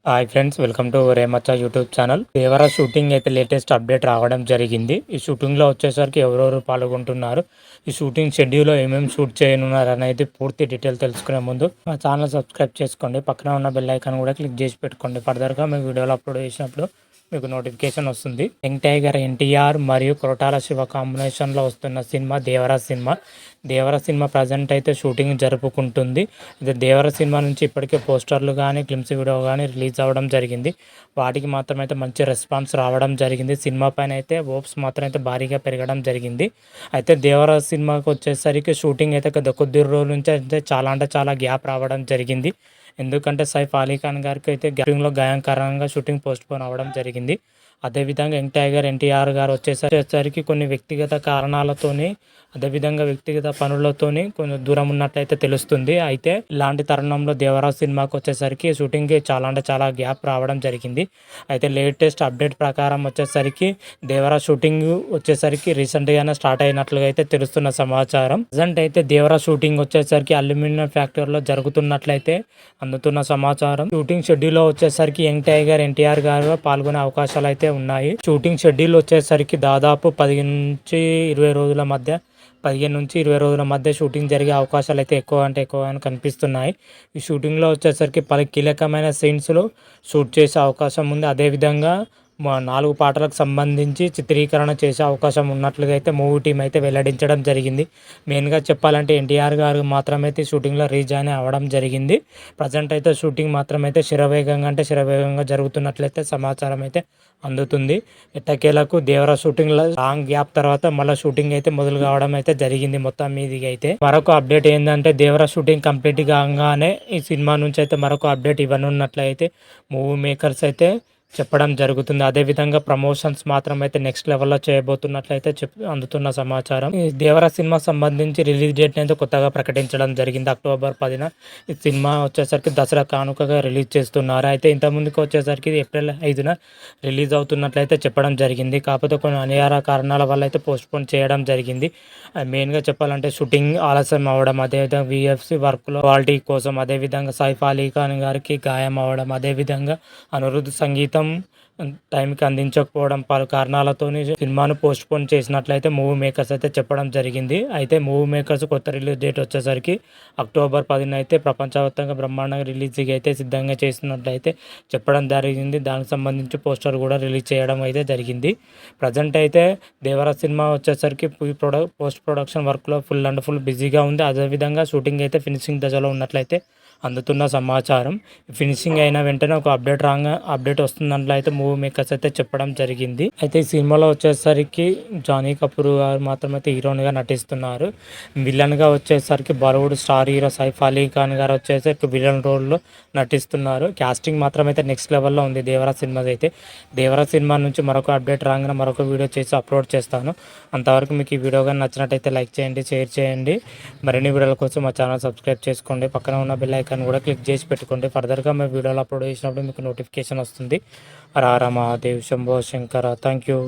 Hi friends, welcome to రేమచ్చ YouTube channel. Devara shooting అయితే latest update రావడం జరిగింది. ఈ షూటింగ్లో వచ్చేసరికి ఎవరెవరు పాల్గొంటున్నారు, ఈ షూటింగ్ షెడ్యూల్లో ఏమేమి షూట్ చేయనున్నారు అనేది పూర్తి డీటెయిల్ తెలుసుకునే ముందు మా ఛానల్ సబ్స్క్రైబ్ చేసుకోండి. పక్కన ఉన్న బెల్ ఐకాన్ కూడా క్లిక్ చేసి పెట్టుకోండి. ఫర్దర్గా మేము వీడియోలు అప్లోడ్ చేసినప్పుడు మీకు నోటిఫికేషన్ వస్తుంది. యంగ్ టైగర్ ఎన్టీఆర్ మరియు కొరటాల శివ కాంబినేషన్లో వస్తున్న సినిమా దేవర సినిమా ప్రజెంట్ అయితే షూటింగ్ జరుపుకుంటుంది. ఇది దేవర సినిమా నుంచి ఇప్పటికే పోస్టర్లు కానీ క్లిప్స్ వీడియో కానీ రిలీజ్ అవ్వడం జరిగింది. వాటికి మాత్రం అయితే మంచి రెస్పాన్స్ రావడం జరిగింది. సినిమా పైన అయితే హోప్స్ మాత్రం అయితే భారీగా పెరగడం జరిగింది. అయితే దేవర సినిమాకి వచ్చేసరికి షూటింగ్ అయితే కొద్ది రోజుల నుంచి అయితే చాలా గ్యాప్ రావడం జరిగింది. ఎందుకంటే సైఫ్ అలీ ఖాన్ గారికి అయితే షూటింగ్లో గాయం కారణంగా షూటింగ్ పోస్ట్ పోన్ అవ్వడం జరిగింది. అదేవిధంగా యంగ్ టైగర్ ఎన్టీఆర్ గారు వచ్చేసరికి కొన్ని వ్యక్తిగత కారణాలతోని అదేవిధంగా వ్యక్తిగత పనులతోని కొంచెం దూరం ఉన్నట్లయితే తెలుస్తుంది. అయితే ఇలాంటి తరుణంలో దేవరాజ్ సినిమాకి వచ్చేసరికి షూటింగ్కి చాలా గ్యాప్ రావడం జరిగింది. అయితే లేటెస్ట్ అప్డేట్ ప్రకారం వచ్చేసరికి దేవరాజ్ షూటింగ్ వచ్చేసరికి రీసెంట్గానే స్టార్ట్ అయినట్లుగా అయితే తెలుస్తున్న సమాచారం. ప్రజెంట్ అయితే దేవరాజ్ షూటింగ్ వచ్చేసరికి అల్యూమినియం ఫ్యాక్టరీలో జరుగుతున్నట్లయితే అందుతున్న సమాచారం. షూటింగ్ షెడ్యూల్లో వచ్చేసరికి యంగ్ టైగర్ ఎన్టీఆర్ గారు పాల్గొనే అవకాశాలు అయితే ఉన్నాయి. షూటింగ్ షెడ్యూల్ వచ్చేసరికి దాదాపు 15 నుంచి 20 రోజుల మధ్య షూటింగ్ జరిగే అవకాశాలు అయితే ఎక్కువగానే కనిపిస్తున్నాయి. ఈ షూటింగ్లో వచ్చేసరికి పలు కీలకమైన సీన్స్లో షూట్ చేసే అవకాశం ఉంది. అదేవిధంగా 4 పాటలకు సంబంధించి చిత్రీకరణ చేసే అవకాశం ఉన్నట్లుగా అయితే మూవీ టీం అయితే వెల్లడించడం జరిగింది. మెయిన్గా చెప్పాలంటే ఎన్టీఆర్ గారు మాత్రమైతే షూటింగ్లో రీజాయిన్ అవ్వడం జరిగింది. ప్రజెంట్ అయితే షూటింగ్ మాత్రమైతే శరవేగంగా జరుగుతున్నట్లయితే సమాచారం అయితే అందుతుంది. ఎట్టకేలకు దేవర షూటింగ్లో లాంగ్ గ్యాప్ తర్వాత మళ్ళీ షూటింగ్ అయితే మొదలు కావడం అయితే జరిగింది. మొత్తం మీదిగా అయితే మరొక అప్డేట్ ఏంటంటే దేవర షూటింగ్ కంప్లీట్ కాగానే ఈ సినిమా నుంచి అయితే మరొక అప్డేట్ ఇవ్వనున్నట్లయితే మూవీ మేకర్స్ అయితే చెప్పడం జరుగుతుంది. అదేవిధంగా ప్రమోషన్స్ మాత్రం అయితే నెక్స్ట్ లెవెల్లో చేయబోతున్నట్లయితే అందుతున్న సమాచారం. ఈ దేవర సినిమా సంబంధించి రిలీజ్ డేట్ అయితే కొత్తగా ప్రకటించడం జరిగింది. అక్టోబర్ 10న ఈ సినిమా వచ్చేసరికి దసరా కానుకగా రిలీజ్ చేస్తున్నారు. అయితే ఇంతకుముందుకు వచ్చేసరికి ఏప్రిల్ 5న రిలీజ్ అవుతున్నట్లయితే చెప్పడం జరిగింది. కాకపోతే కొన్ని అనివార్య కారణాల వల్ల అయితే పోస్ట్పోన్ చేయడం జరిగింది. మెయిన్గా చెప్పాలంటే షూటింగ్ ఆలస్యం అవ్వడం, అదేవిధంగా విఎఫ్సి వర్క్లో క్వాలిటీ కోసం, అదేవిధంగా సైఫ్ అలీ ఖాన్ గారికి గాయం అవ్వడం, అదేవిధంగా అనిరుద్ధ్ సంగీతం టైంకి అందించకపోవడం పలు కారణాలతోని సినిమాను పోస్ట్ పోన్ చేసినట్లయితే మూవీ మేకర్స్ అయితే చెప్పడం జరిగింది. అయితే మూవీ మేకర్స్ కొత్త రిలీజ్ డేట్ వచ్చేసరికి అక్టోబర్ 10న అయితే ప్రపంచవ్యాప్తంగా బ్రహ్మాండంగా రిలీజ్కి అయితే సిద్ధంగా చేస్తున్నట్లయితే చెప్పడం జరిగింది. దానికి సంబంధించి పోస్టర్ కూడా రిలీజ్ చేయడం అయితే జరిగింది. ప్రజెంట్ అయితే దేవర సినిమా వచ్చేసరికి పోస్ట్ ప్రొడక్షన్ వర్క్లో ఫుల్ బిజీగా ఉంది. అదేవిధంగా షూటింగ్ అయితే ఫినిషింగ్ దశలో ఉన్నట్లయితే అందుతున్న సమాచారం. ఫినిషింగ్ అయిన వెంటనే ఒక అప్డేట్ వస్తున్నట్లయితే మూవీ మేకర్స్ అయితే చెప్పడం జరిగింది. అయితే ఈ సినిమాలో వచ్చేసరికి జానీ కపూర్ గారు మాత్రమైతే హీరోయిన్గా నటిస్తున్నారు. విలన్గా వచ్చేసరికి బాలీవుడ్ స్టార్ హీరో సైఫ్ అలీ ఖాన్ గారు వచ్చేసరికి విలన్ రోల్లో నటిస్తున్నారు. క్యాస్టింగ్ మాత్రమైతే నెక్స్ట్ లెవెల్లో ఉంది దేవరా సినిమా నుంచి మరొక అప్డేట్ రాగానే మరొక వీడియో చేసి అప్లోడ్ చేస్తాను. అంతవరకు మీకు ఈ వీడియో కానీ నచ్చినట్టయితే లైక్ చేయండి, షేర్ చేయండి. మరిన్ని వీడియోల కోసం మా ఛానల్ సబ్స్క్రైబ్ చేసుకోండి. పక్కన ఉన్న బెల్ ఐకాన్ కూడా క్లిక్ చేసి పెట్టుకోండి. ఫర్దర్గా మేము వీడియోలు అప్లోడ్ చేసినప్పుడు మీకు నోటిఫికేషన్ వస్తుంది. హర హర మహాదేవ్, శంభో శంకర. Thank you.